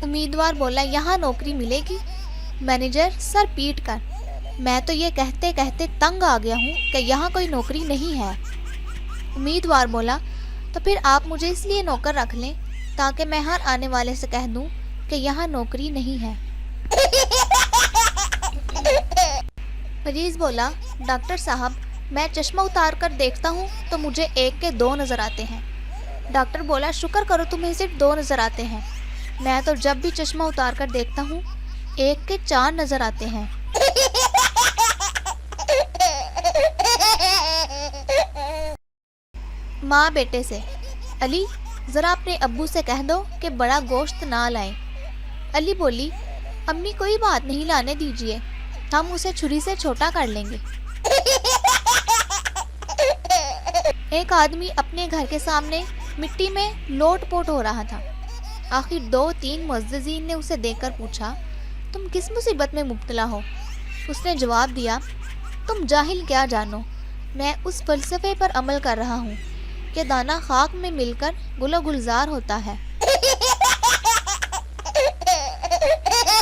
उम्मीदवार बोला, यहाँ नौकरी मिलेगी? मैनेजर सर पीट कर, मैं तो ये कहते कहते तंग आ गया हूँ कि यहाँ कोई नौकरी नहीं है। उम्मीदवार बोला, तो फिर आप मुझे इसलिए नौकर रख लें ताकि मैं हर आने वाले से कह दूँ कि यहाँ नौकरी नहीं है। मरीज बोला, डॉक्टर साहब मैं चश्मा उतार कर देखता हूँ तो मुझे 1 के 2 नज़र आते हैं। डॉक्टर बोला, शुक्र करो तुम्हें सिर्फ 2 नज़र आते हैं, मैं तो जब भी चश्मा उतार कर देखता हूँ 1 के 4 नज़र आते हैं। माँ बेटे से, अली ज़रा अपने अब्बू से कह दो कि बड़ा गोश्त ना लाएं। अली बोली, अम्मी कोई बात नहीं, लाने दीजिए, हम उसे छुरी से छोटा कर लेंगे। एक आदमी अपने घर के सामने मिट्टी में लोट पोट हो रहा था। आखिर 2-3 मुअज़्ज़िज़ीन ने उसे देखकर पूछा, तुम किस मुसीबत में मुब्तला हो? उसने जवाब दिया, तुम जाहिल क्या जानो, मैं उस फ़लसफ़े पर अमल कर रहा हूँ कि दाना खाक में मिलकर गुलो गुलजार होता है।